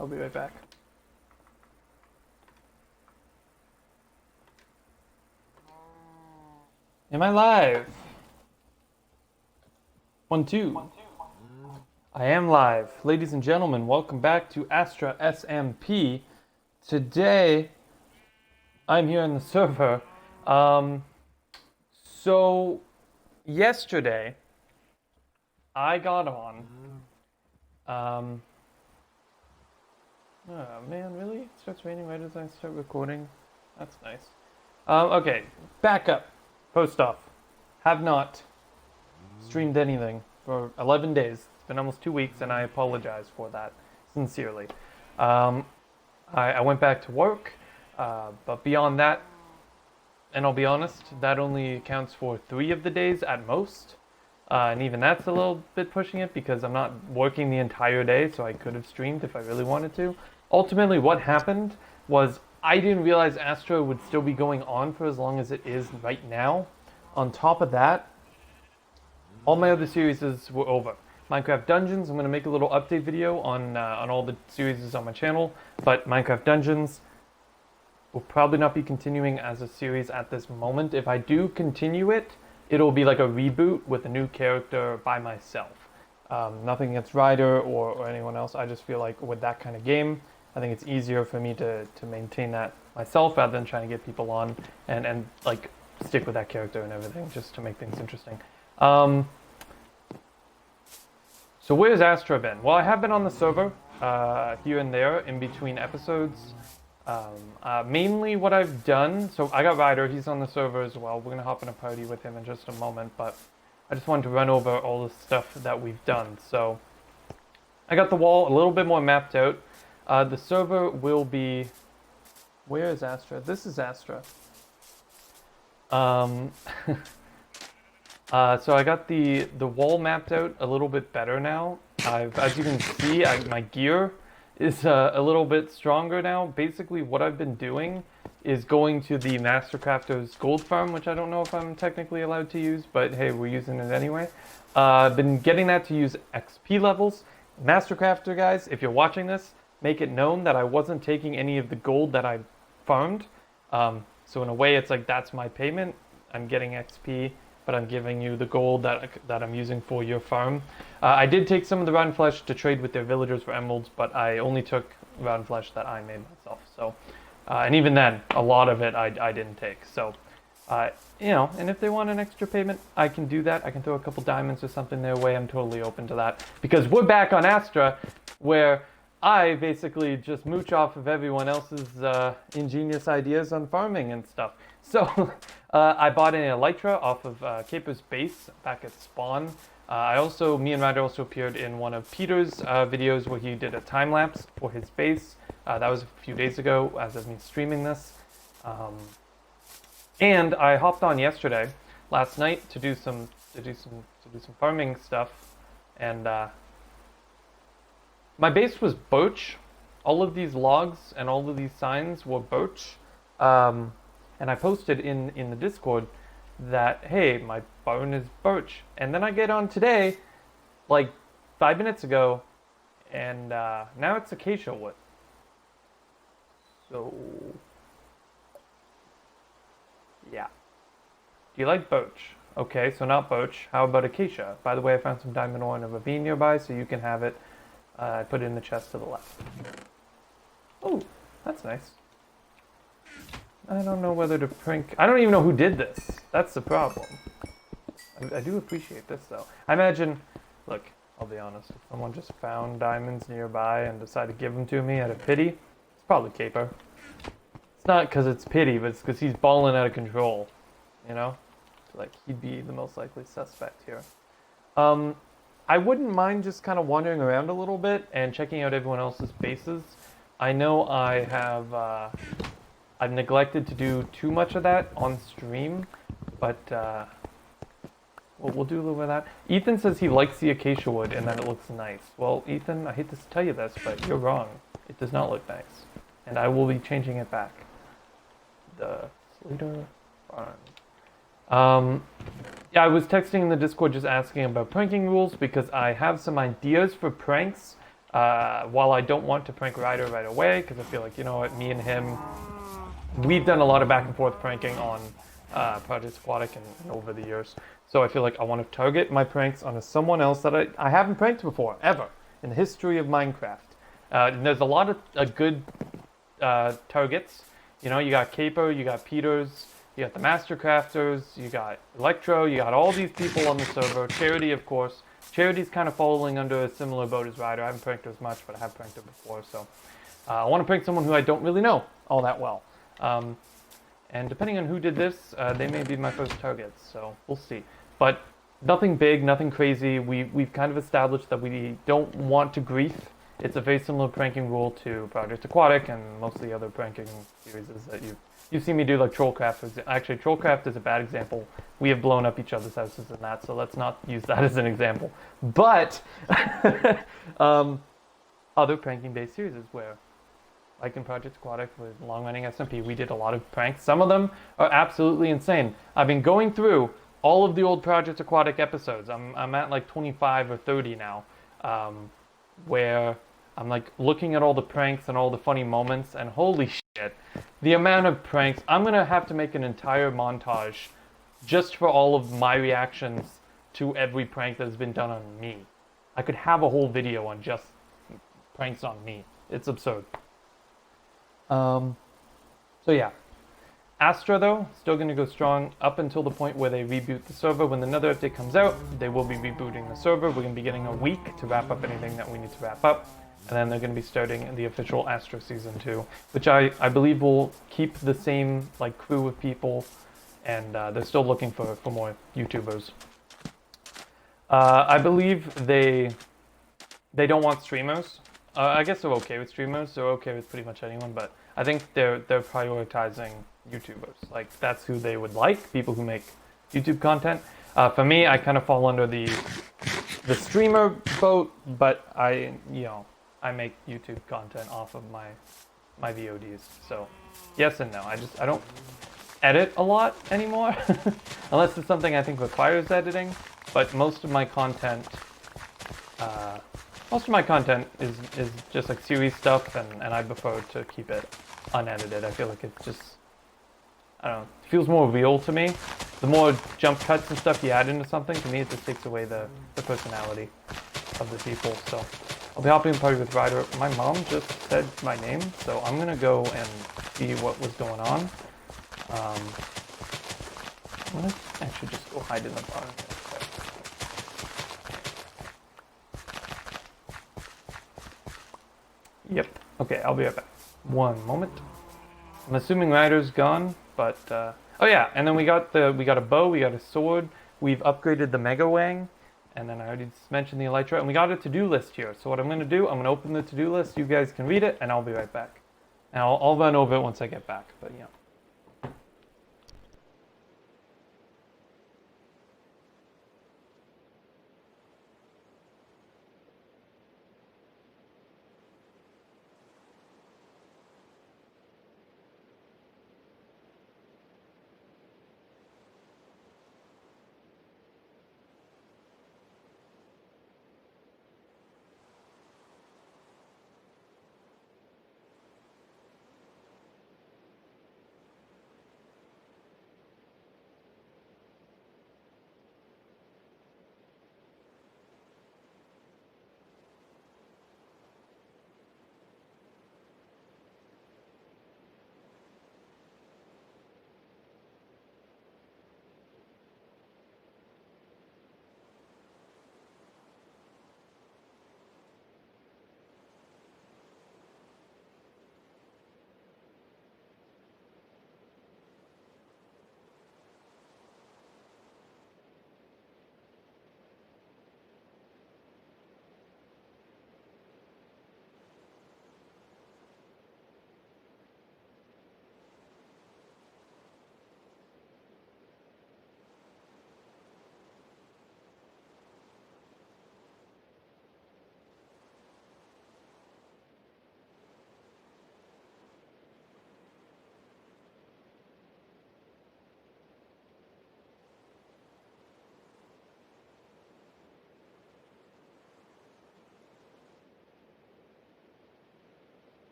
I'll be right back. Am I live? 1, 2. I am live. Ladies and gentlemen, welcome back to Astra SMP. Today, I'm here on the server. So, yesterday, I got on. Oh man, really? It starts raining right as I start recording? That's nice. Okay, back up. Post off. Have not streamed anything for 11 days. It's been almost 2 weeks, and I apologize for that, sincerely. I went back to work, but beyond that, and I'll be honest, that only accounts for 3 of the days at most. And even that's a little bit pushing it because I'm not working the entire day, so I could have streamed if I really wanted to. Ultimately, what happened was I didn't realize Astra would still be going on for as long as it is right now. On top of that, all my other series were over. Minecraft Dungeons, I'm going to make a little update video on all the series on my channel, but Minecraft Dungeons will probably not be continuing as a series at this moment. If I do continue it, it'll be like a reboot with a new character by myself. Nothing against Ryder or anyone else. I just feel like with that kind of game, I think it's easier for me to maintain that myself rather than trying to get people on and like stick with that character and everything just to make things interesting. So where's Astra been? Well, I have been on the server here and there in between episodes. Mainly what I've done, so I got Ryder, he's on the server as well. We're going to hop in a party with him in just a moment, but I just wanted to run over all the stuff that we've done. So I got the wall a little bit more mapped out. The server will be... Where is Astra? This is Astra. So I got the wall mapped out a little bit better now. As you can see, my gear is a little bit stronger now. Basically, what I've been doing is going to the Mastercrafter's gold farm, which I don't know if I'm technically allowed to use, but hey, we're using it anyway. I've been getting that to use XP levels. Mastercrafter guys, if you're watching this, make it known that I wasn't taking any of the gold that I farmed. So in a way, it's like that's my payment. I'm getting XP, but I'm giving you the gold that I'm using for your farm. I did take some of the rotten flesh to trade with their villagers for emeralds, but I only took rotten flesh that I made myself. So, and even then, a lot of it I didn't take. So, you know, and if they want an extra payment, I can do that. I can throw a couple diamonds or something their way. I'm totally open to that. Because we're back on Astra, where I basically just mooch off of everyone else's ingenious ideas on farming and stuff. So I bought an Elytra off of Caper's base back at spawn. Me and Ryder also appeared in one of Peter's videos where he did a time lapse for his base. That was a few days ago as of me streaming this. And I hopped on last night, to do some farming stuff, and my base was birch. All of these logs and all of these signs were birch. And I posted in the Discord that, hey, my barn is birch. And then I get on today, like 5 minutes ago, and now it's acacia wood. So, yeah. Do you like birch? Okay, so not birch. How about acacia? By the way, I found some diamond ore in a ravine nearby, so you can have it. I put it in the chest to the left. Oh, that's nice. I don't know whether to prank... I don't even know who did this. That's the problem. I do appreciate this, though. I imagine... Look, I'll be honest. If someone just found diamonds nearby and decided to give them to me out of pity, it's probably Caper. It's not because it's pity, but it's because he's balling out of control. You know? Like, he'd be the most likely suspect here. I wouldn't mind just kind of wandering around a little bit and checking out everyone else's bases. I know I have... I've neglected to do too much of that on stream, but we'll do a little bit of that. Ethan says he likes the acacia wood and that it looks nice. Well, Ethan, I hate to tell you this, but you're wrong. It does not look nice, and I will be changing it back. The Slater Farm. Yeah, I was texting in the Discord just asking about pranking rules because I have some ideas for pranks While I don't want to prank Ryder right away, because I feel like, you know what, me and him, we've done a lot of back and forth pranking on Project Aquatic and over the years. So I feel like I want to target my pranks on someone else that I haven't pranked before, ever, in the history of Minecraft. And there's a lot of good targets. You know, you got Caper, you got Peters, you got the Master Crafters, you got Electro, you got all these people on the server. Charity, of course. Charity's kind of falling under a similar boat as Ryder. I haven't pranked her as much, but I have pranked her before. So I want to prank someone who I don't really know all that well. And depending on who did this, they may be my first targets. So we'll see. But nothing big, nothing crazy. We've kind of established that we don't want to grief. It's a very similar pranking rule to Project Aquatic and most of the other pranking series that you've seen me do, like Trollcraft. Actually, Trollcraft is a bad example. We have blown up each other's houses and that, so let's not use that as an example. But other pranking-based series where, like in Project Aquatic with long-running SMP, we did a lot of pranks. Some of them are absolutely insane. I've been going through all of the old Project Aquatic episodes. I'm at like 25 or 30 now, where I'm like looking at all the pranks and all the funny moments, and holy shit, the amount of pranks. I'm gonna have to make an entire montage just for all of my reactions to every prank that has been done on me. I could have a whole video on just pranks on me. It's absurd. So yeah. Astra though, still gonna go strong up until the point where they reboot the server. When the Nether update comes out, they will be rebooting the server. We're gonna be getting a week to wrap up anything that we need to wrap up. And then they're gonna be starting the official Astra Season 2, which I believe will keep the same like crew of people, and they're still looking for more YouTubers. I believe they don't want streamers. I guess they're okay with streamers. They're okay with pretty much anyone, but I think they're prioritizing YouTubers. Like that's who they would like, people who make YouTube content. For me, I kind of fall under the streamer boat, but I make YouTube content off of my VODs. So yes and no. I don't edit a lot anymore, unless it's something I think requires editing. But most of my content is just like series stuff, and I prefer to keep it unedited. I feel like it's just, I don't know, it feels more real to me. The more jump cuts and stuff you add into something, to me it just takes away the personality of the people. So I'll be hopping in party with Ryder. My mom just said my name, so I'm gonna go and see what was going on. I'm gonna actually just go hide in the bar. Yep. Okay, I'll be right back. One moment. I'm assuming Ryder's gone, but oh yeah, and then we got a bow, we got a sword, we've upgraded the Mega Wang, and then I already mentioned the Elytra, and we got a to-do list here. So what I'm gonna do, I'm gonna open the to-do list, you guys can read it, and I'll be right back. And I'll run over it once I get back, but yeah.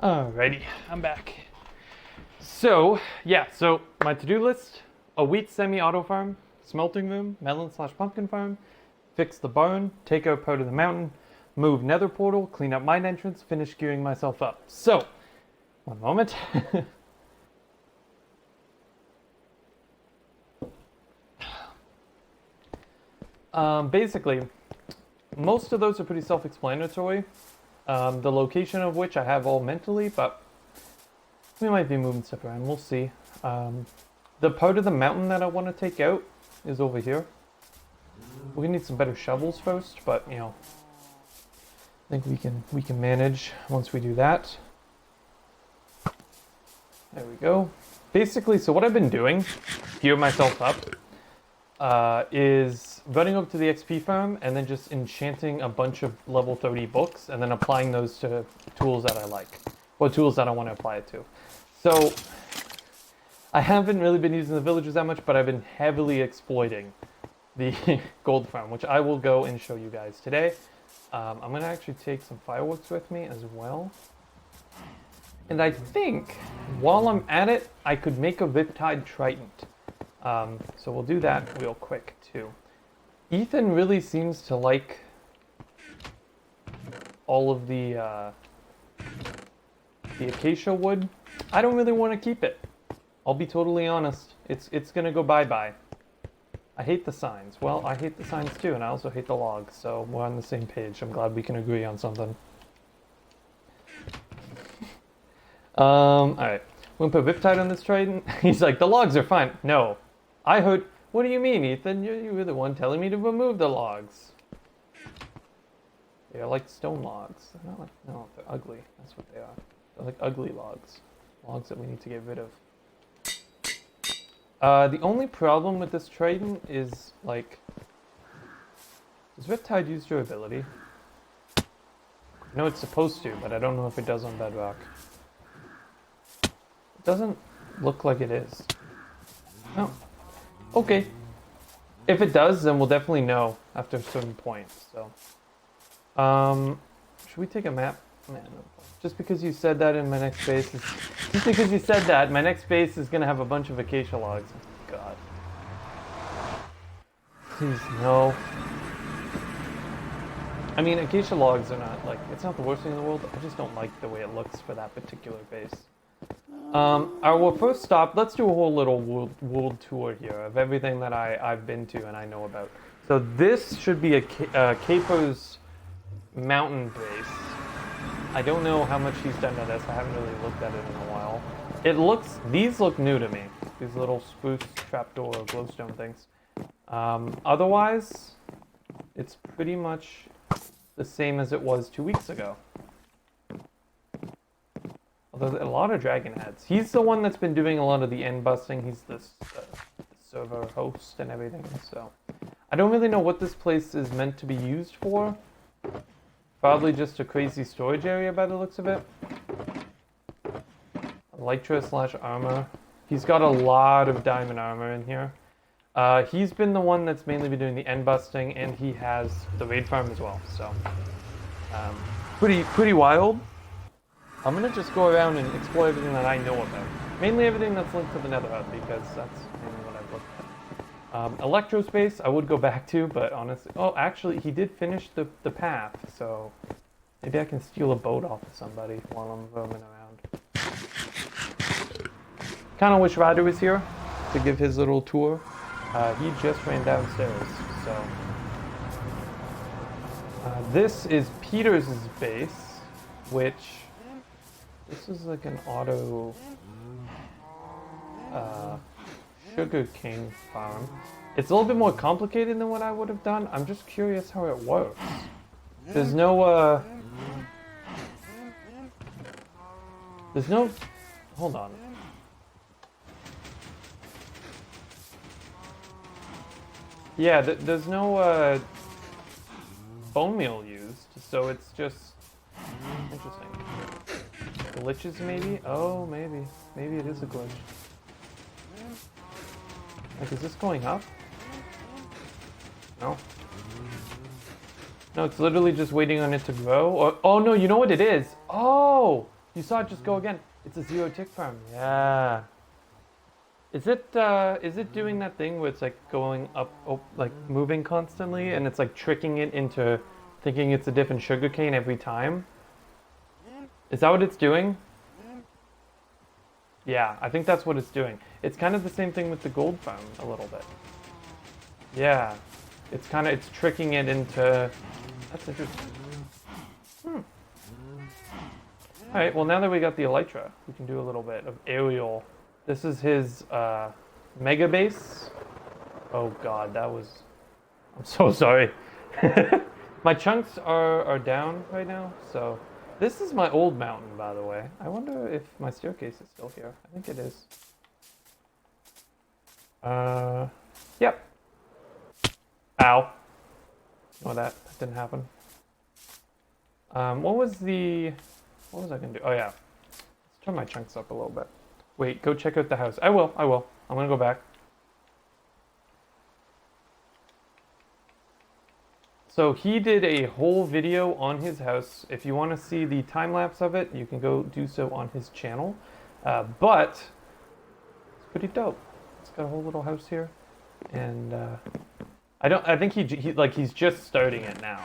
Alrighty, I'm back. So, yeah, so my to-do list, a wheat semi-auto farm, smelting room, melon/pumpkin farm, fix the barn, take out part of the mountain, move nether portal, clean up mine entrance, finish gearing myself up. So, one moment. Basically, most of those are pretty self-explanatory. The location of which I have all mentally, but we might be moving stuff around. We'll see. The part of the mountain that I want to take out is over here. We're gonna need some better shovels first, but you know, I think we can manage once we do that. There we go. Basically, so what I've been doing, gear myself up, is running up to the XP farm and then just enchanting a bunch of level 30 books and then applying those to tools that I like, or tools that I want to apply it to. So I haven't really been using the villagers that much, but I've been heavily exploiting the gold farm, which I will go and show you guys today. I'm going to actually take some fireworks with me as well. And I think while I'm at it, I could make a Riptide Trident. So we'll do that real quick too. Ethan really seems to like all of the acacia wood. I don't really want to keep it. I'll be totally honest. It's gonna go bye-bye. I hate the signs. Well, I hate the signs too, and I also hate the logs, so we're on the same page. I'm glad we can agree on something. Alright. We're gonna put Riptide on this trident. He's like, the logs are fine. No. I heard, what do you mean, Ethan? You were the one telling me to remove the logs. They're like stone logs. They're not like, no, they're ugly. That's what they are. They're like ugly logs. Logs that we need to get rid of. The only problem with this trident is, like, does Riptide use durability? I know it's supposed to, but I don't know if it does on Bedrock. It doesn't look like it is. No. Okay. If it does, then we'll definitely know after a certain point, so. Should we take a map? Man, no. Just because you said that in my next base is... Just because you said that, my next base is gonna have a bunch of acacia logs. God. Please, no. I mean, acacia logs are not, like, it's not the worst thing in the world. I just don't like the way it looks for that particular base. Our first stop, let's do a whole little world tour here of everything that I've been to and I know about. So this should be a Capo's mountain base. I don't know how much he's done to this. I haven't really looked at it in a while. These look new to me. These little spruce trapdoor glowstone things. Otherwise, it's pretty much the same as it was 2 weeks ago. Although a lot of dragon heads. He's the one that's been doing a lot of the end busting. He's the server host and everything. So I don't really know what this place is meant to be used for. Probably just a crazy storage area by the looks of it. Elytra/armor. He's got a lot of diamond armor in here. He's been the one that's mainly been doing the end busting, and he has the raid farm as well. So pretty wild. I'm gonna just go around and explore everything that I know about. Mainly everything that's linked to the Nether Hub, because that's mainly what I've looked at. Electrospace, I would go back to, but honestly... Oh, actually, he did finish the path, so... Maybe I can steal a boat off of somebody while I'm roaming around. Kinda wish Ryder was here to give his little tour. He just ran downstairs, so... this is Peter's base, which... This is like an auto sugar cane farm. It's a little bit more complicated than what I would have done. I'm just curious how it works. There's no hold on. Yeah, there's no bone meal used, so it's just interesting. Glitches maybe? Oh, maybe. Maybe it is a glitch. Like, is this going up? No. No, it's literally just waiting on it to grow. Or, oh no, you know what it is? Oh! You saw it just go again. It's a zero tick farm. Yeah. Is it doing that thing where it's like going up, like moving constantly, and it's like tricking it into thinking it's a different sugarcane every time? Is that what it's doing? Yeah, I think that's what it's doing. It's kind of the same thing with the gold farm a little bit. Yeah, it's tricking it into. That's interesting. All right, well now that we got the elytra, we can do a little bit of aerial. This is his mega base. Oh god, that was. I'm so sorry. My chunks are down right now, so this is my old mountain, by the way. I wonder if my staircase is still here. I think it is. Yep. Ow. Oh, that didn't happen. What was I gonna do? Oh yeah. Let's turn my chunks up a little bit. Wait, go check out the house. I will. I'm gonna go back. So he did a whole video on his house. If you want to see the time lapse of it, you can go do so on his channel. But it's pretty dope. It's got a whole little house here, and I think he's just starting it now,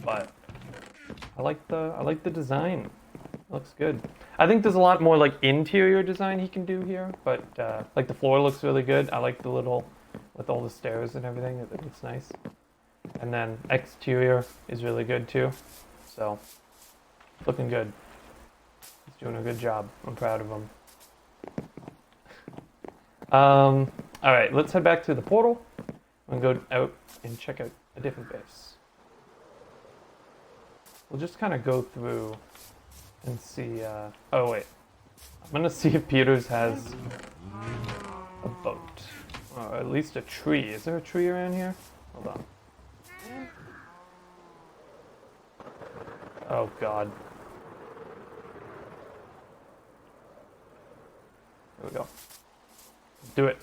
but I like the design. It looks good. I think there's a lot more like interior design he can do here, but like the floor looks really good. I like the little with all the stairs and everything. It looks nice. And then exterior is really good too. So, looking good. He's doing a good job. I'm proud of him. Alright, let's head back to the portal and go out and check out a different base. We'll just kind of go through and see, oh wait. I'm gonna see if Peters has a boat. Or at least a tree. Is there a tree around here? Hold on. Oh god. There we go. Do it.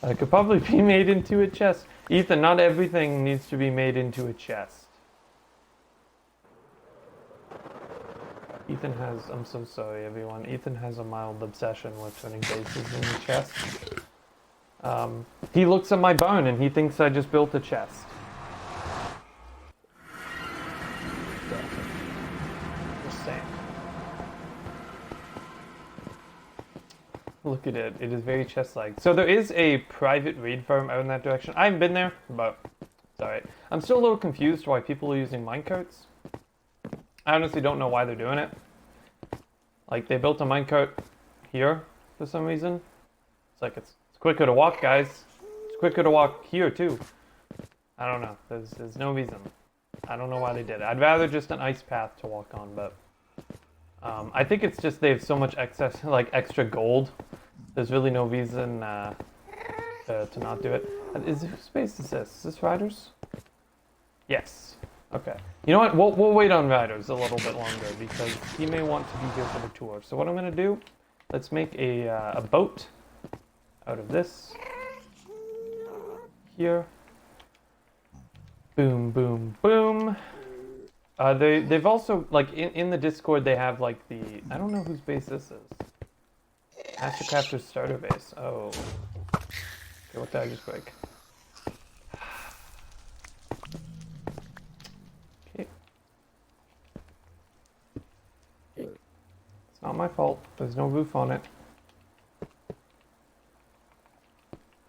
It could probably be made into a chest. Ethan, not everything needs to be made into a chest. Ethan has, I'm so sorry everyone, Ethan has a mild obsession with turning bases into chests. He looks at my barn and he thinks I just built a chest. Just saying. Look at it, it is very chest-like. So there is a private raid farm out in that direction. I haven't been there, but it's alright. I'm still a little confused why people are using minecarts. I honestly don't know why they're doing it. Like, they built a minecart here for some reason. It's like, it's quicker to walk, guys. It's quicker to walk here, too. I don't know. There's no reason. I don't know why they did it. I'd rather just an ice path to walk on, but... I think it's just they have so much excess, like, extra gold. There's really no reason to not do it. Whose space is this? Is this Riders? Yes. Okay. You know what? We'll wait on Riders a little bit longer because he may want to be here for the tour. So what I'm going to do, let's make a boat out of this. Here. Boom, boom, boom. They've also, like, in the Discord, they have, like, the... I don't know whose base this is. Mastercrafter's starter base. Oh. Okay, what did I just break? Okay. It's not my fault. There's no roof on it.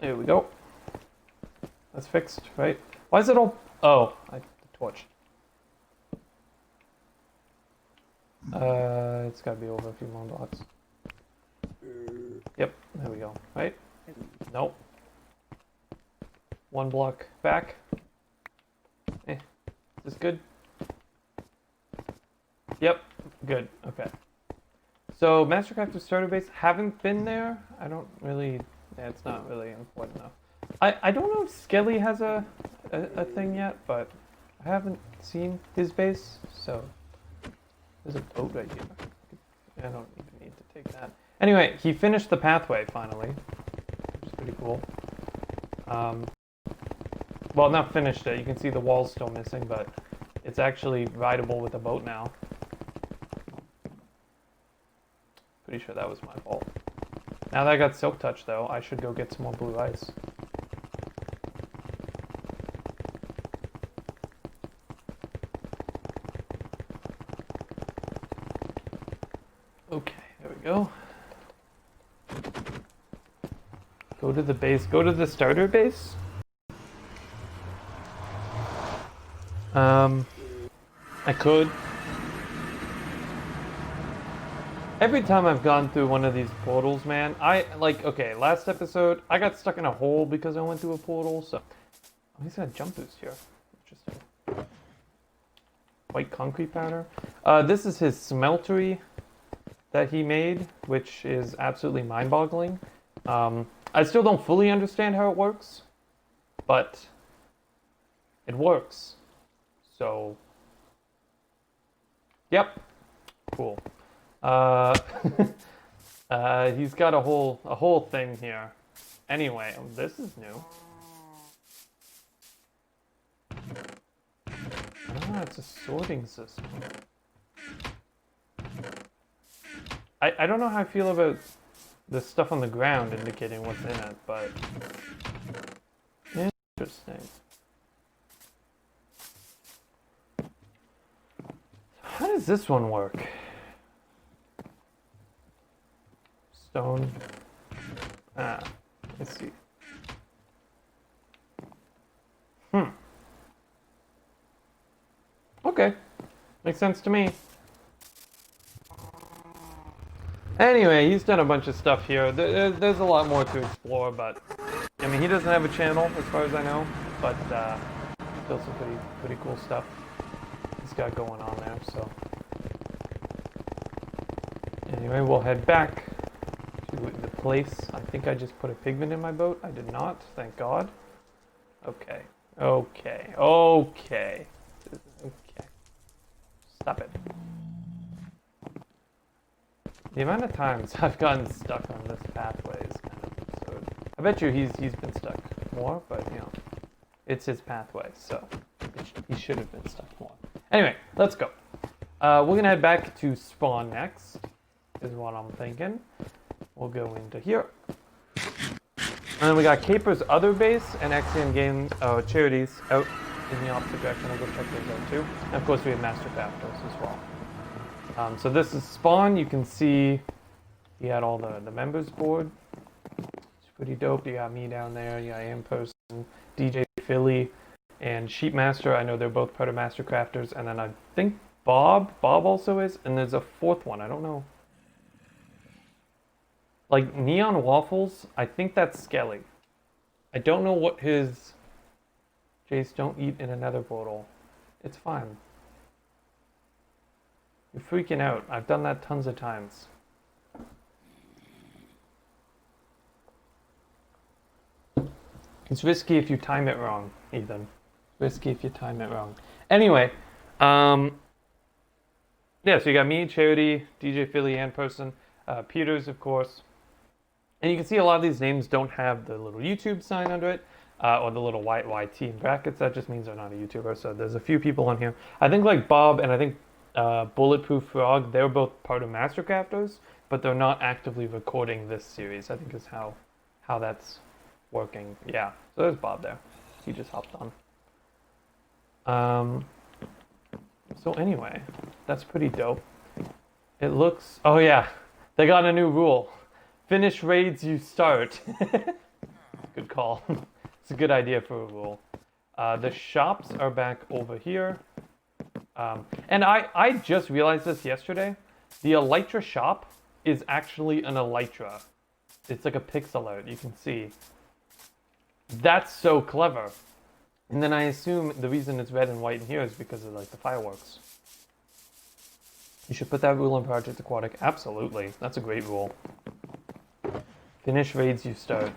There we go. That's fixed, right? Why is it all... Oh, the torch. It's gotta be over a few more blocks. Yep, there we go. Right? Nope. One block back. Is this good? Yep, good. Okay. So, Mastercrafter's starter base, haven't been there. I don't really... Yeah, it's not really important enough. I don't know if Skelly has a thing yet, but I haven't seen his base, so... There's a boat right here. I don't even need to take that. Anyway, he finished the pathway finally, which is pretty cool. well, not finished it. You can see the wall's still missing, but it's actually rideable with a boat now. Pretty sure that was my fault. Now that I got Silk Touch, though, I should go get some more blue ice. Okay, there we go. Go to the base. Go to the starter base. I could. Every time I've gone through one of these portals, man, okay, last episode, I got stuck in a hole because I went through a portal, so... Oh, he's got a jump boost here. Interesting. White concrete powder. This is his smeltery that he made, which is absolutely mind-boggling. I still don't fully understand how it works, but it works. So, yep, cool. He's got a whole thing here. Anyway, this is new. Ah, it's a sorting system. I don't know how I feel about the stuff on the ground indicating what's in it, but interesting. How does this one work? Stone. Ah, let's see. Okay, makes sense to me. Anyway, he's done a bunch of stuff here. There's a lot more to explore, but I mean, he doesn't have a channel as far as I know, but still some pretty cool stuff he's got going on there. So anyway, we'll head back to the place. I think I just put a pigman in my boat. I did not, thank God. Okay. Stop it. The amount of times I've gotten stuck on this pathway is kind of absurd. I bet you he's been stuck more, but you know, it's his pathway, so he should have been stuck more. Anyway, let's go. We're gonna head back to spawn next, is what I'm thinking. We'll go into here. And then we got Caper's other base and Axiom Games charities out in the opposite direction. We'll go check those out too. And of course we have Master Crafters as well. So this is spawn. You can see he had all the members board. It's pretty dope. You got me down there. You got Amperson, DJ Philly, and Sheepmaster. I know they're both part of Master Crafters. And then I think Bob also is. And there's a fourth one. I don't know. Like Neon Waffles, I think that's Skelly. I don't know what his... Jace, don't eat in another portal. It's fine. You're freaking out. I've done that tons of times. It's risky if you time it wrong, Ethan. Risky if you time it wrong. Anyway, yeah, so you got me, Charity, DJ Philly, and Person, Peters, of course. And you can see a lot of these names don't have the little YouTube sign under it, or the little YT in brackets. That just means they're not a YouTuber. So there's a few people on here. I think like Bob and I think Bulletproof Frog, they're both part of Master Crafters, but they're not actively recording this series, I think is how that's working. Yeah, so there's Bob there. He just hopped on. So anyway, that's pretty dope. It looks... Oh yeah, they got a new rule. Finish raids you start. Good call. It's a good idea for a rule. The shops are back over here. And I just realized this yesterday. The Elytra shop is actually an Elytra. It's like a pixel art, you can see. That's so clever. And then I assume the reason it's red and white in here is because of like the fireworks. You should put that rule in Project Aquatic. Absolutely. That's a great rule. Finish raids you start.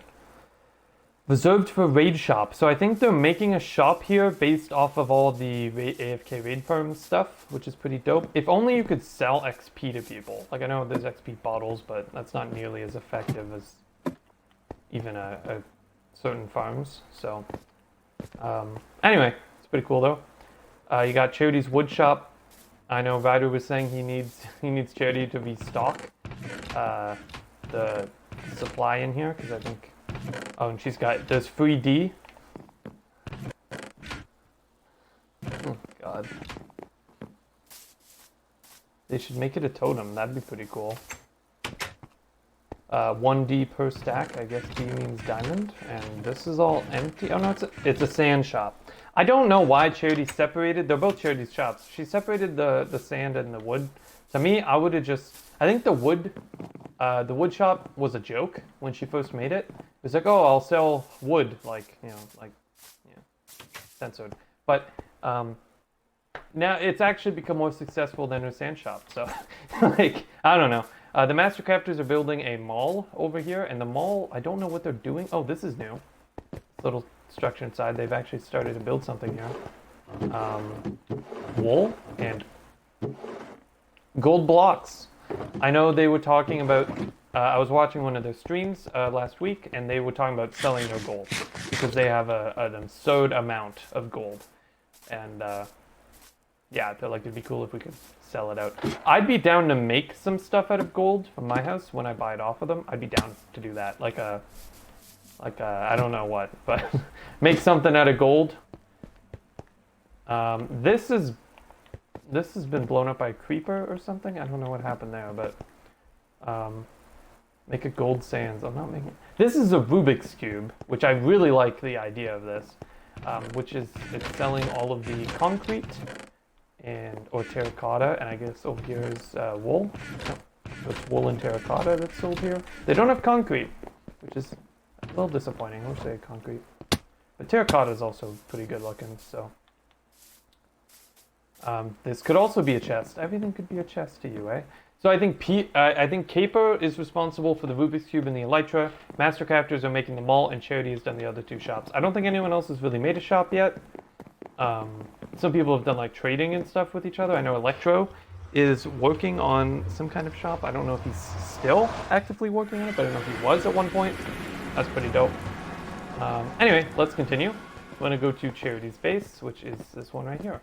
Reserved for raid shop. So I think they're making a shop here based off of all the AFK raid farm stuff, which is pretty dope. If only you could sell XP to people. Like I know there's XP bottles, but that's not nearly as effective as even a certain farms. So Anyway, it's pretty cool though. You got Charity's wood shop. I know Ryder was saying he needs Charity to restock the supply in here because I think. Oh, and there's free D. Oh God. They should make it a totem. That'd be pretty cool. 1D per stack. I guess D means diamond. And this is all empty. Oh no, it's a sand shop. I don't know why Charity separated. They're both Charity's shops. She separated the sand and the wood. To me, I would have just. I think the wood shop was a joke when she first made it. It was like, oh, I'll sell wood, censored. But now it's actually become more successful than her sand shop. So, I don't know. The Master Crafters are building a mall over here, and the mall, I don't know what they're doing. Oh, this is new. Little structure inside. They've actually started to build something here. Wool and gold blocks. I know they were talking about. I was watching one of their streams last week, and they were talking about selling their gold because they have an absurd amount of gold, and yeah, I feel like it'd be cool if we could sell it out. I'd be down to make some stuff out of gold from my house when I buy it off of them. I'd be down to do that, like I don't know what, but make something out of gold. This has been blown up by a creeper or something. I don't know what happened there, but make a gold sands. I'm not making. This is a Rubik's cube, which I really like the idea of this, which is it's selling all of the concrete or terracotta, and I guess over here is wool. No, it's wool and terracotta that's sold here. They don't have concrete, which is a little disappointing. I wish they had concrete. But terracotta is also pretty good looking, so. This could also be a chest. Everything could be a chest to you, eh? So I think Caper is responsible for the Rubik's Cube and the Elytra. Master Crafters are making the mall, and Charity has done the other two shops. I don't think anyone else has really made a shop yet. Some people have done like trading and stuff with each other. I know Electro is working on some kind of shop. I don't know if he's still actively working on it, but I don't know if he was at one point. That's pretty dope. Anyway, let's continue. I'm going to go to Charity's base, which is this one right here.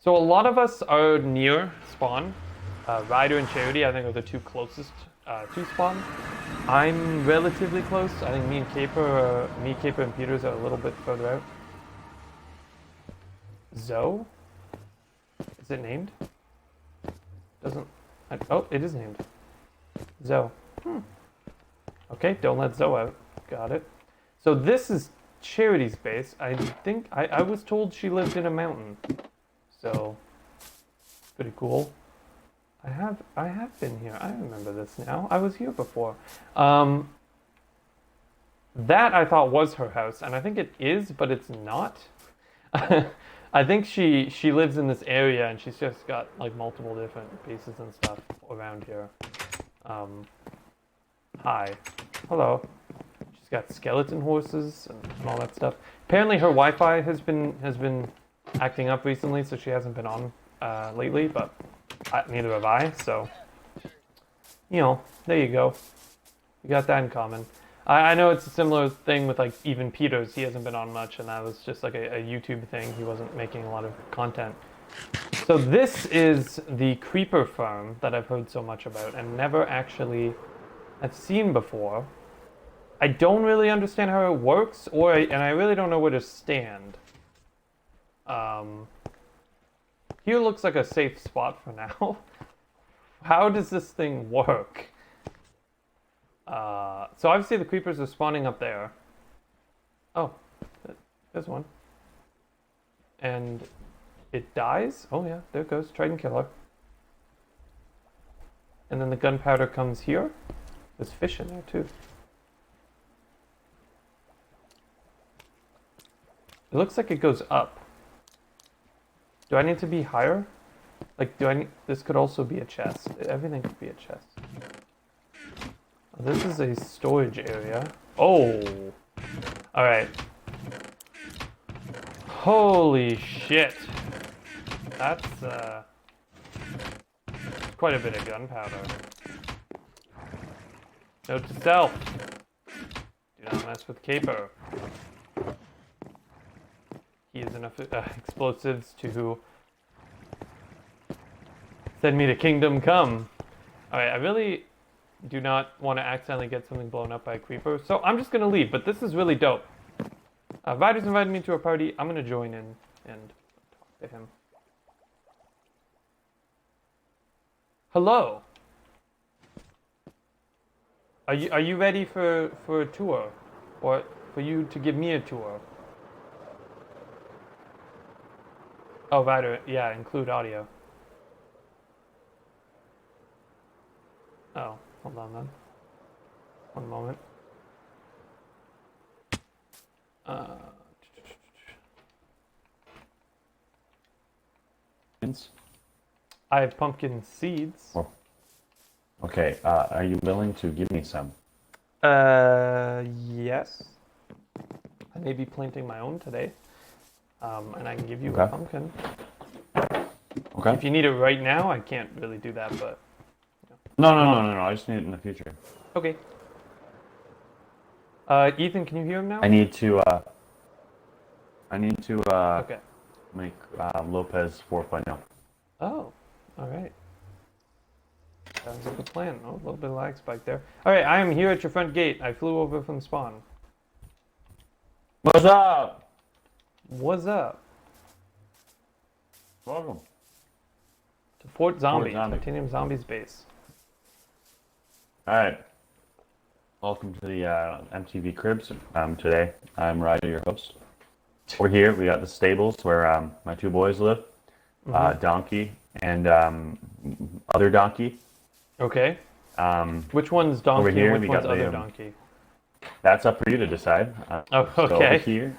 So a lot of us are near spawn. Ryder and Charity, I think, are the two closest to spawn. I'm relatively close. I think Caper, and Peters are a little bit further out. Zoe? Is it named? Oh, it is named. Zoe. Okay, don't let Zoe out. Got it. So this is Charity's base. I think I was told she lived in a mountain. So pretty cool. I have been here. I remember this now. I was here before. That I thought was her house, and I think it is, but it's not. I think she lives in this area, and she's just got like multiple different bases and stuff around here. Hi. Hello. She's got skeleton horses and all that stuff. Apparently her Wi-Fi has been acting up recently, so she hasn't been on lately, but neither have I, so there you go. You got that in common. I know it's a similar thing with like even Peters. He hasn't been on much, and that was just like a YouTube thing. He wasn't making a lot of content. So this is the creeper farm that I've heard so much about and never actually have seen before. I don't really understand how it works, and I really don't know where to stand. Here looks like a safe spot for now. How does this thing work? So obviously the creepers are spawning up there. Oh, there's one. And it dies? Oh yeah, there it goes, Trident Killer. And then the gunpowder comes here. There's fish in there too. It looks like it goes up. Do I need to be higher? Like, this could also be a chest. Everything could be a chest. This is a storage area. Oh! Alright. Holy shit. That's, quite a bit of gunpowder. Note to self. Do not mess with Caper. he has enough explosives to send me to Kingdom Come. Alright, I really do not want to accidentally get something blown up by a creeper, so I'm just gonna leave, but this is really dope. Vider's invited me to a party. I'm gonna join in and talk to him. Hello. Are you ready for a tour? Or for you to give me a tour? Oh, Vider, yeah, include audio. Oh, hold on then. One moment. I have pumpkin seeds. Oh. Okay, are you willing to give me some? Yes. I may be planting my own today. And I can give you a pumpkin. Okay. If you need it right now, I can't really do that, but... No. I just need it in the future. Okay. Ethan, can you hear him now? I need to Okay. make Lopez 4.0. Oh, alright. Sounds like a plan. Oh, a little bit of lag spike there. Alright, I am here at your front gate. I flew over from spawn. What's up? What's up? Welcome. To Fort Zombie, Zombie. Tinium Zombies base. Alright. Welcome to the MTV Cribs. Today, I'm Ryder, your host. Over here, we got the stables where my two boys live. Donkey and other Donkey. Okay. Which one's Donkey over here, and which we one's got the, other Donkey? That's up for you to decide. Oh, So okay.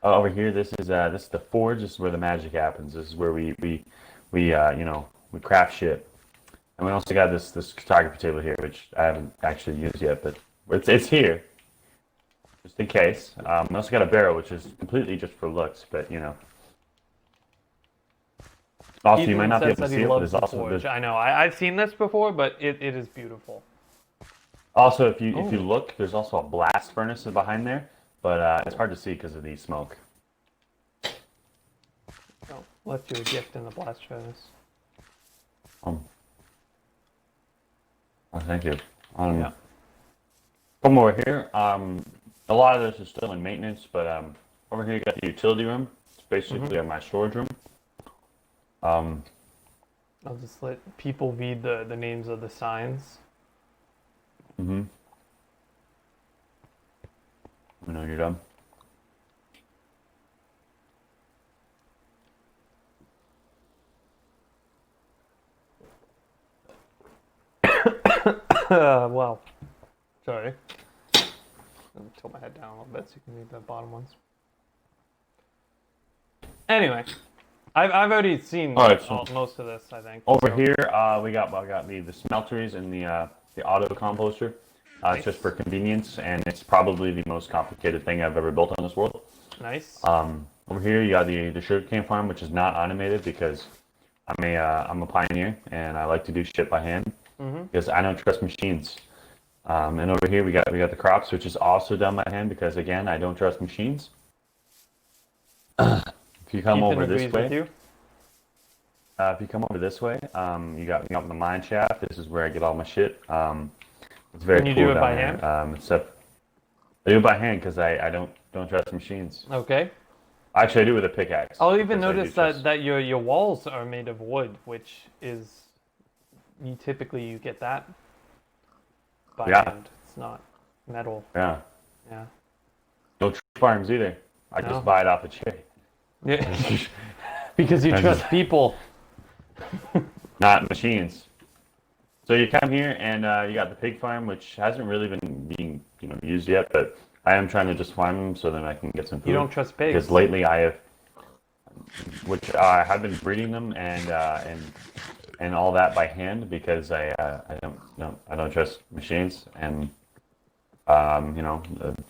over here, this is the forge. This is where the magic happens. This is where we craft shit. And we also got this photography table here, which I haven't actually used yet, but it's here, just in case. We also got a barrel, which is completely just for looks, but you know. Also, Ethan you might not be says able to that see he it, but loves there's the also forge. I know. I've seen this before, but it is beautiful. also if you look, there's also a blast furnace behind there, but it's hard to see because of the smoke. Oh, left you a gift in the blast furnace. Oh, thank you. Yeah. Come over here. A lot of this is still in maintenance, but over here you got the utility room. It's basically my storage room. I'll just let people read the names of the signs. Let me know you're done. Well, sorry. Let me tilt my head down a little bit so you can read the bottom ones. Anyway, I've already seen most of this, I think. Over here, we got the smelteries and the auto composter. Nice. It's just for convenience, and it's probably the most complicated thing I've ever built on this world. Nice. Over here, you got the sugarcane farm, which is not automated because I'm a pioneer and I like to do shit by hand because I don't trust machines. And over here, we got the crops, which is also done by hand because again, I don't trust machines. If you come Ethan over this agrees way. with you. If you come over this way, you got the mine shaft. This is where I get all my shit. It's very Can you cool do it down by there. hand? Except I do it by hand because I don't trust machines. Okay. Actually, I do it with a pickaxe. I'll even because I do notice trust- that your walls are made of wood, which is you typically get that by hand. It's not metal. Yeah. Yeah. No tree farms either. I No. just buy it off a tree. Yeah. Because you And- trust people. Not machines. So you come here and you got the pig farm, which hasn't really been being used yet, but I am trying to just farm them so that I can get some food. You don't trust pigs. Because lately I have been breeding them and all that by hand because I don't trust machines and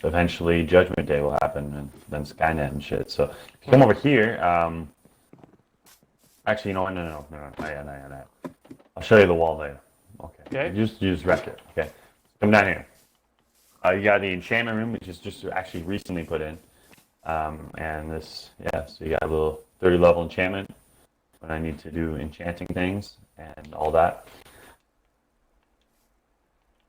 eventually Judgment Day will happen and then Skynet and shit. So if you come over here, actually no. I'll show you the wall later. Okay. Just wreck it. Okay. Come down here. You got the enchantment room, which is just actually recently put in. And this, yeah, so you got a little 30 level enchantment when I need to do enchanting things and all that.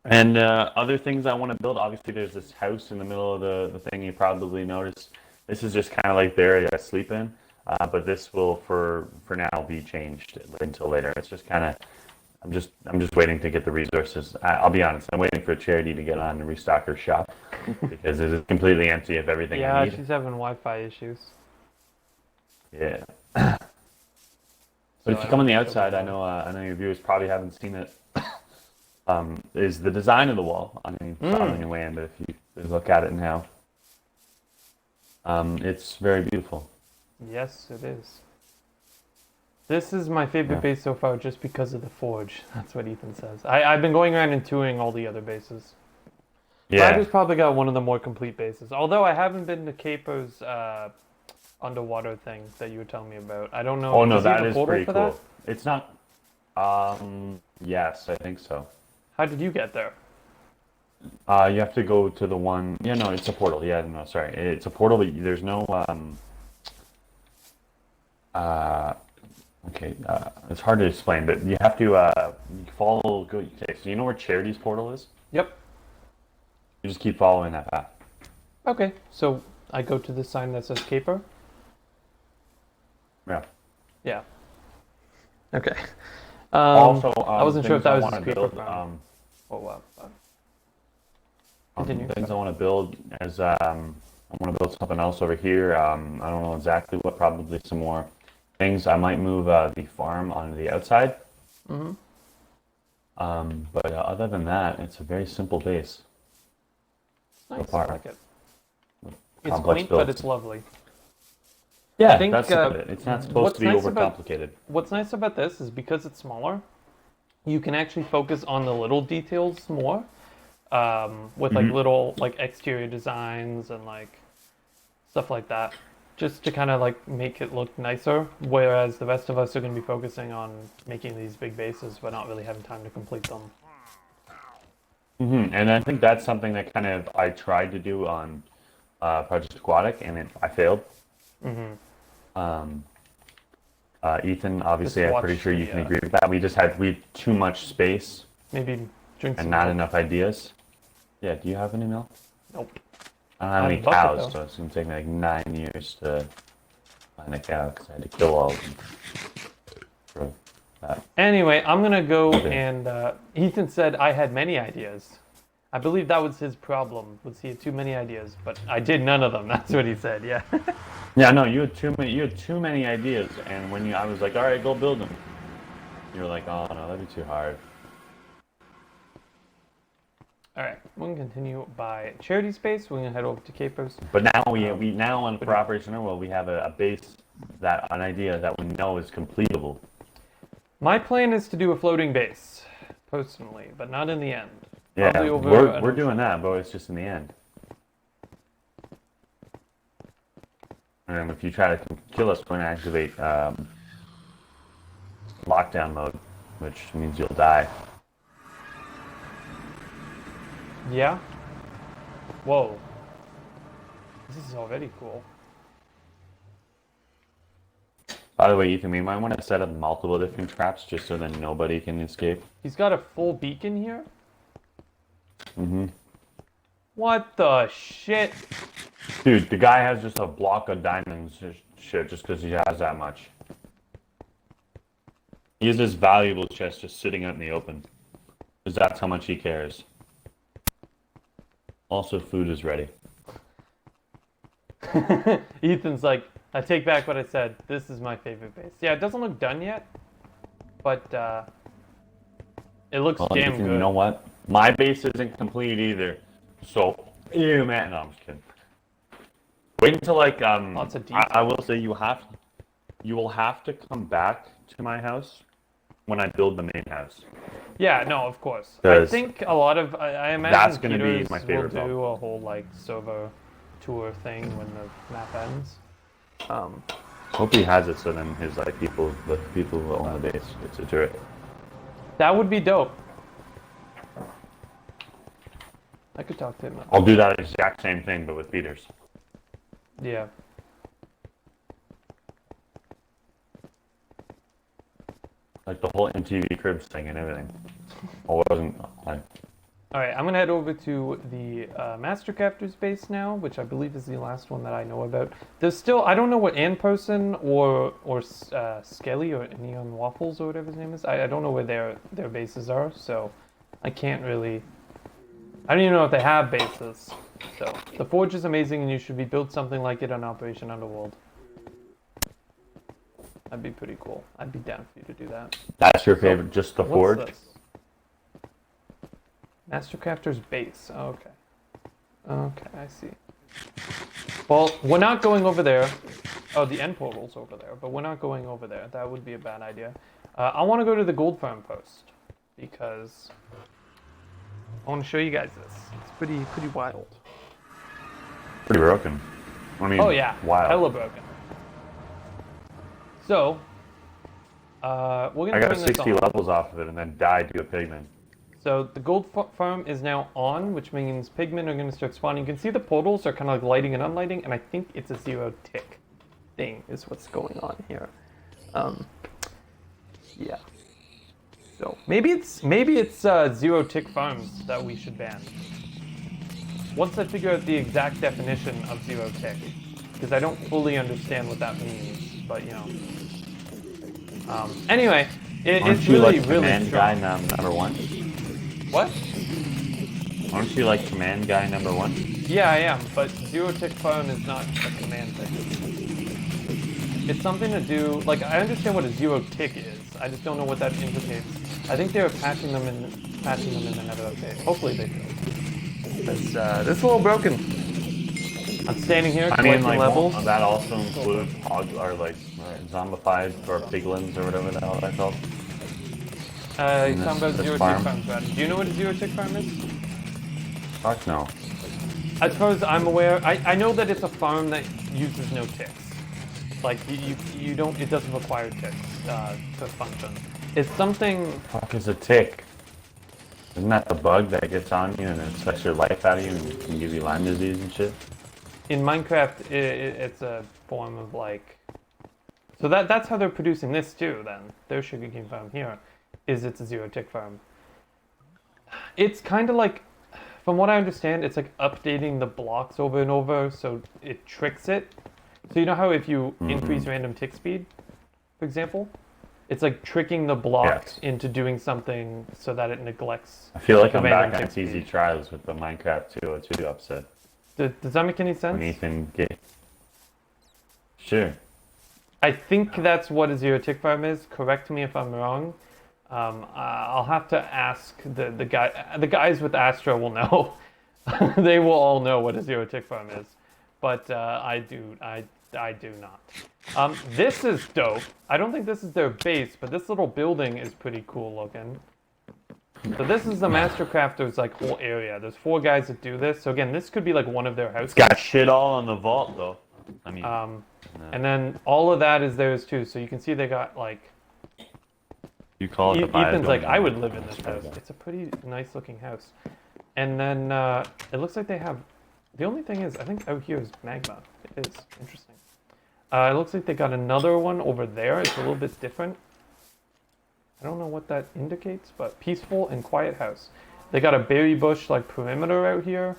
And other things I want to build, obviously there's this house in the middle of the thing you probably noticed. This is just kind of like the area I sleep in, but this will for now be changed until later. It's just kind of, I'm just waiting to get the resources. I'll be honest, I'm waiting for Charity to get on and restock her shop because it is completely empty of everything I need. Yeah, she's having Wi-Fi issues. Yeah. But if you come on the outside, I know your viewers probably haven't seen it. Is the design of the wall. I mean, on your way in, but if you look at it now, it's very beautiful. Yes, it is. This is my favorite base so far just because of the forge. That's what Ethan says. I've been going around and touring all the other bases. Yeah. Ryder's probably got one of the more complete bases. Although I haven't been to Capo's underwater thing that you were telling me about. I don't know. Oh no, does he have that a is portal pretty for cool. that? It's not. Yes, I think so. How did you get there? You have to go to the one. Yeah, no, it's a portal. Yeah, no, sorry, it's a portal, but there's no. Okay, it's hard to explain, but you have to you follow. Go. Okay, so you know where Charity's portal is? Yep. You just keep following that path. Okay, so I go to the sign that says Caper? Yeah. Yeah. Okay. Also, I wasn't sure if that was want his to Caper build. farm. Continue. Things I want to build is I want to build something else over here. I don't know exactly what. Probably some more things. I might move the farm onto the outside. Mm-hmm. But other than that, it's a very simple base. Nice, far. I like it. It's Complex quaint, but builds. it's lovely. Yeah, I think, that's about it. It's not supposed to be overcomplicated. What's nice about this is because it's smaller, you can actually focus on the little details more, with like little like exterior designs and like stuff like that, just to kind of like make it look nicer. Whereas the rest of us are going to be focusing on making these big bases, but not really having time to complete them. And I think that's something that kind of I tried to do on Project Aquatic, and I failed. Ethan, obviously, I'm pretty sure you can agree with that. We had too much space. Maybe drink some and not milk. enough ideas. Yeah, do you have any milk? Nope. I don't have any bucket, cows, though. so it's going to take me like 9 years to find a cow because I had to kill all of them. For that. Anyway, I'm gonna go and Ethan said I had many ideas. I believe that was his problem, was he had too many ideas, but I did none of them. That's what he said. Yeah. Yeah, no, you had too many. You had too many ideas, and when I was like, all right, go build them. You were like, oh no, that'd be too hard. All right, we're gonna continue by Charity Space. We're gonna head over to Capers. But now we now on for Operation Underworld we have a base an idea that we know is completable. My plan is to do a floating base, personally, but not in the end. Yeah, Probably over we're doing that, but it's just in the end. And if you try to kill us, we're going to activate lockdown mode, which means you'll die. Yeah. Whoa. This is already cool. By the way, Ethan, we might want to set up multiple different traps just so that nobody can escape. He's got a full beacon here? What the shit? Dude, the guy has just a block of diamonds shit just because he has that much. He has this valuable chest just sitting out in the open. Because that's how much he cares. Also, food is ready. Ethan's like, I take back what I said. This is my favorite base. Yeah, it doesn't look done yet, but it looks damn Ethan, good. you know what? My base isn't complete either. So, ew, man. No, I'm just kidding. Wait until Lots of detail. I will say you will have to come back to my house when I build the main house. Yeah, no, of course. I think a lot of I imagine that's gonna be Peters my favorite will do a whole like server tour thing when the map ends. Hope he has it so then his the people who own the base get to do it. That would be dope. I could talk to him. I'll do that exact same thing, but with Peters. Yeah. Like the whole MTV Cribs thing and everything. Well, it wasn't like. Alright, I'm gonna head over to the Mastercrafter's base now, which I believe is the last one that I know about. There's still, I don't know what Person or Skelly or Neon Waffles or whatever his name is. I don't know where their bases are, so I can't really. I don't even know if they have bases. So the Forge is amazing, and you should be build something like it on Operation Underworld. That'd be pretty cool. I'd be down for you to do that. That's your favorite, just the Forge? What's this? Mastercrafter's base. Oh, okay. Okay, I see. Well, we're not going over there. Oh, the end portal's over there, but we're not going over there. That would be a bad idea. I want to go to the gold farm post because I want to show you guys this. It's pretty wild. Pretty broken. I mean, oh yeah, wild. hella broken. So, we're gonna. I got turn this 60 on. levels off of it and then died to a pigman. So the gold farm is now on, which means pigmen are going to start spawning. You can see the portals are kind of like lighting and unlighting, and I think it's a 0 tick thing is what's going on here. Yeah. So maybe it's 0 tick farms that we should ban. Once I figure out the exact definition of 0 tick, because I don't fully understand what that means, but you know. Anyway, it's really command strong. guy number 1? What? Aren't you like command guy number 1? Yeah, I am, but 0 tick farm is not a command thing. It's something to do, like, I understand what a 0 tick is. I just don't know what that implicates. I think they're patching them in the nether update. Hopefully they do. This is a little broken. I'm standing here collecting levels. That also includes hog or like zombified or piglins or whatever the hell that's called. You're talking about 0 tick farms, right? Do you know what a 0 tick farm is? Fuck no. As far as I'm aware, I know that it's a farm that uses no ticks. Like you don't, it doesn't require ticks to function. It's something. Fuck is a tick? Isn't that the bug that gets on you and it sucks your life out of you and can give you Lyme disease and shit? In Minecraft, it's a form of like. So that's how they're producing this too. Then their sugarcane farm here, it's a 0 tick farm. It's kind of like, from what I understand, it's like updating the blocks over and over, so it tricks it. So you know how if you increase random tick speed, for example, it's like tricking the blocks into doing something so that it neglects. I feel like I'm random back on tick easy speed. trials with the Minecraft 2. It's really upset. Does that make any sense? When Ethan get. Sure. I think that's what a 0 tick farm is. Correct me if I'm wrong. I'll have to ask the guy. The guys with Astra will know. They will all know what a 0 tick farm is, but I do not. This is dope. I don't think this is their base, but this little building is pretty cool looking. So this is the Mastercrafter's like whole area. There's 4 guys that do this. So again, this could be like one of their houses. It's got shit all on the vault though. I mean. And then all of that is theirs too. So you can see they got like. You call it the Ethan's like, I would live in this house. It's a pretty nice looking house. And then it looks like they have. The only thing is, I think out here is magma. It is interesting. It looks like they got another one over there. It's a little bit different. I don't know what that indicates, but peaceful and quiet house. They got a berry bush like perimeter out here.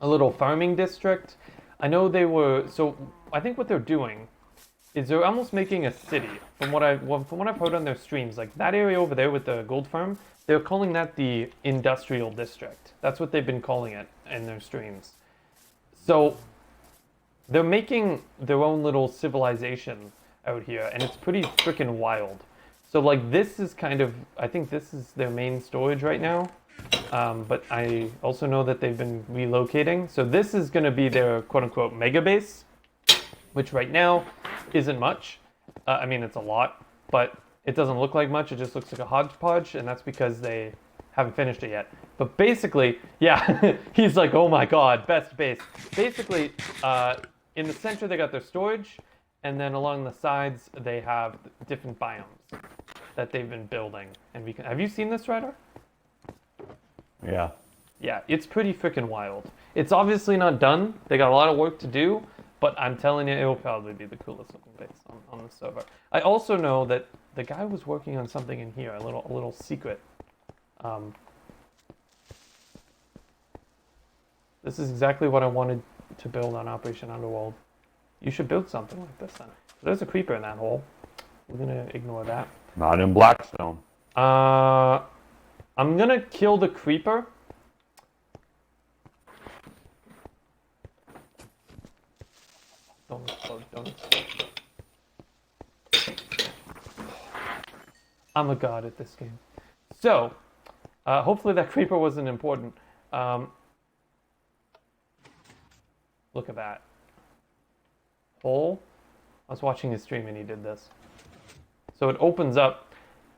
A little farming district. I know they were. So I think what they're doing is they're almost making a city. From what I've heard on their streams, like that area over there with the gold farm, they're calling that the industrial district. That's what they've been calling it in their streams. So they're making their own little civilization out here, and it's pretty freaking wild. So like this is kind of, I think this is their main storage right now. But I also know that they've been relocating. So this is going to be their quote-unquote mega base, which right now isn't much. I mean, it's a lot, but it doesn't look like much. It just looks like a hodgepodge, and that's because they haven't finished it yet. But basically, yeah, he's like, oh my god, best base. Basically, in the center they got their storage, and then along the sides they have different biomes that they've been building. And we can. Have you seen this, Ryder? Yeah. Yeah, it's pretty freaking wild. It's obviously not done. They got a lot of work to do, but I'm telling you, it will probably be the coolest looking base on the server. I also know that the guy was working on something in here, a little secret. This is exactly what I wanted to build on Operation Underworld. You should build something like this then. There's a creeper in that hole. We're gonna ignore that. Not in Blackstone. I'm gonna kill the creeper. Don't explode, don't explode. I'm a god at this game. So, hopefully that creeper wasn't important. Look at that. Hole. I was watching his stream and he did this. So it opens up.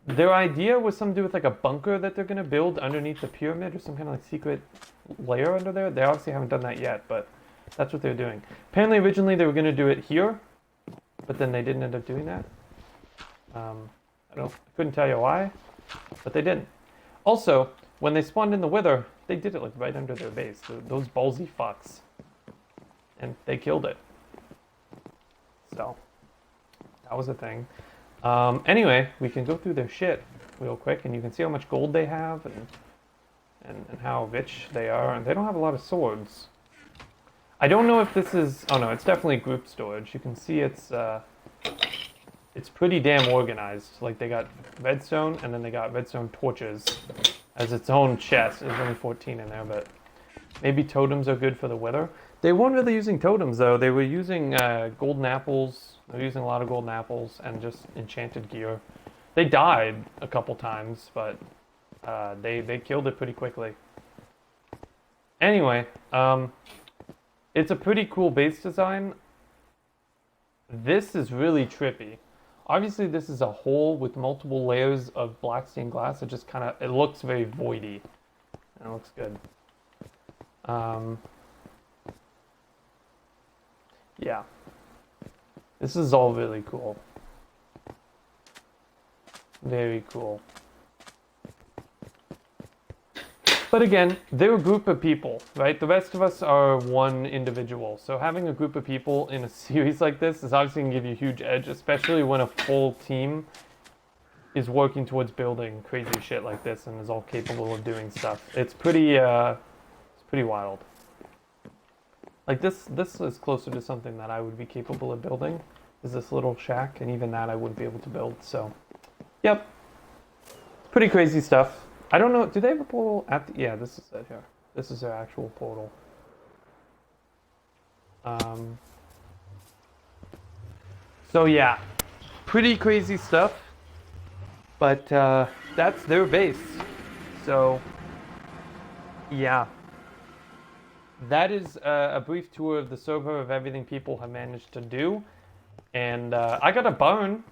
Their idea was something to do with like a bunker that they're going to build underneath the pyramid or some kind of like secret layer under there. They obviously haven't done that yet, but that's what they're doing. Apparently originally they were going to do it here, but then they didn't end up doing that. I couldn't tell you why, but they didn't. Also, when they spawned in the Wither, they did it like right under their base. Those ballsy fucks. And they killed it. So, that was a thing. Anyway, we can go through their shit real quick, and you can see how much gold they have, and how rich they are. And they don't have a lot of swords. I don't know if this is... Oh no, it's definitely group storage. You can see it's pretty damn organized. Like, they got redstone, and then they got redstone torches as its own chest. There's only 14 in there, but maybe totems are good for the Wither. They weren't really using totems, though. They were using golden apples. They were using a lot of golden apples and just enchanted gear. They died a couple times, but they killed it pretty quickly. Anyway, it's a pretty cool base design. This is really trippy. Obviously, this is a hole with multiple layers of black stained glass. It just kind of, it looks very voidy. And it looks good. Yeah. This is all really cool. Very cool. But again, they're a group of people, right? The rest of us are one individual. So having a group of people in a series like this is obviously going to give you a huge edge, especially when a full team is working towards building crazy shit like this and is all capable of doing stuff. It's pretty wild. Like this is closer to something that I would be capable of building, is this little shack, and even that I wouldn't be able to build, so. Yep. Pretty crazy stuff. I don't know, do they have a portal at the, yeah, this is it here. This is their actual portal. So yeah, pretty crazy stuff, but that's their base. So, yeah. That is a brief tour of the server of everything people have managed to do. And I got a barn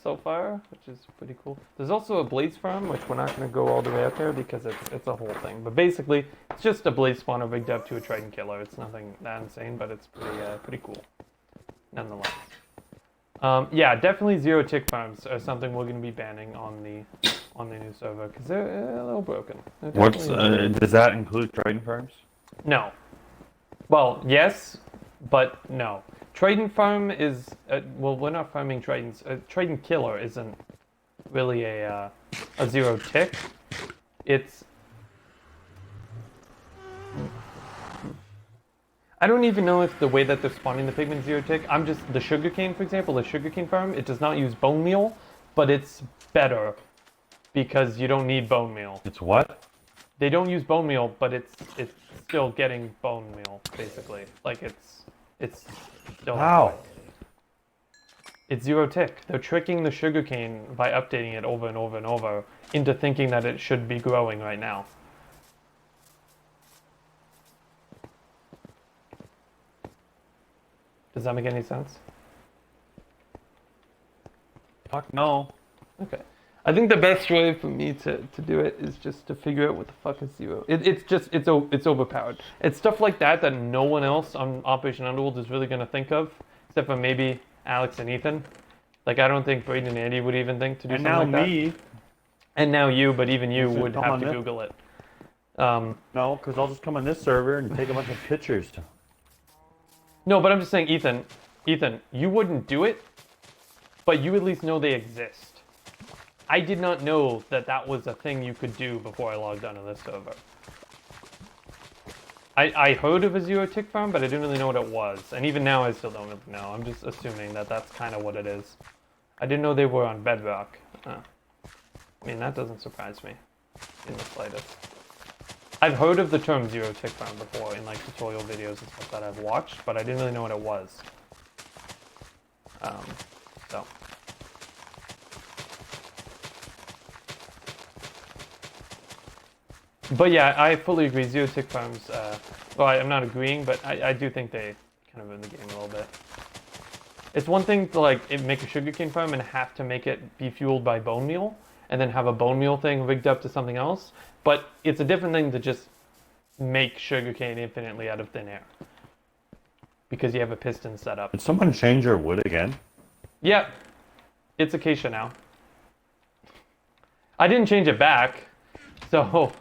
so far, which is pretty cool. There's also a blaze farm, which we're not going to go all the way out there because it's a whole thing. But basically, it's just a blaze spawner rigged up to a Triton killer. It's nothing that insane, but it's pretty cool, nonetheless. Yeah, definitely zero tick farms are something we're going to be banning on the new server because they're a little broken. What's does that include Triton farms? No. Well, yes, but no. Triton farm is well, we're not farming Tritons. Triton killer isn't really a zero tick. It's I don't even know if the way that they're spawning the pigmen zero tick. I'm just the sugarcane, for example, the sugarcane farm. It does not use bone meal, but it's better because you don't need bone meal. It's what? They don't use bone meal, but it's still getting bone meal, basically. Like it's still. How? It's zero tick. They're tricking the sugarcane by updating it over and over and over into thinking that it should be growing right now. Does that make any sense? Fuck no. Okay. I think the best way for me to do it is just to figure out what the fuck is zero. It's overpowered. It's stuff like that that no one else on Operation Underworld is really gonna think of, except for maybe Alex and Ethan. Like I don't think Braden and Andy would even think to do something like that. And now me. And now you, but even you would have to Google it. No, because I'll just come on this server and take a bunch of pictures. No, but I'm just saying, Ethan, you wouldn't do it, but you at least know they exist. I did not know that that was a thing you could do before I logged onto this server. I heard of a zero tick farm, but I didn't really know what it was. And even now I still don't really know. I'm just assuming that that's kind of what it is. I didn't know they were on Bedrock. I mean, that doesn't surprise me in the slightest. I've heard of the term zero tick farm before in like tutorial videos and stuff that I've watched, but I didn't really know what it was. So. But yeah, I fully agree. Zero tick farms. Well, I'm not agreeing, but I do think they kind of ruin the game a little bit. It's one thing to like make a sugarcane farm and have to make it be fueled by bone meal, and then have a bone meal thing rigged up to something else. But it's a different thing to just make sugarcane infinitely out of thin air, because you have a piston set up. Did someone change your wood again? Yeah, it's acacia now. I didn't change it back, so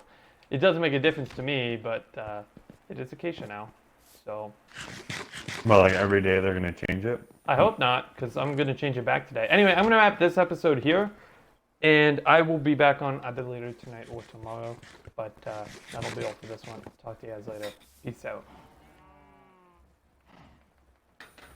it doesn't make a difference to me, but it is acacia now, so. Well, like every day they're gonna change it? I hope not, because I'm going to change it back today. Anyway, I'm going to wrap this episode here, and I will be back on either later tonight or tomorrow, but that'll be all for this one. Talk to you guys later. Peace out.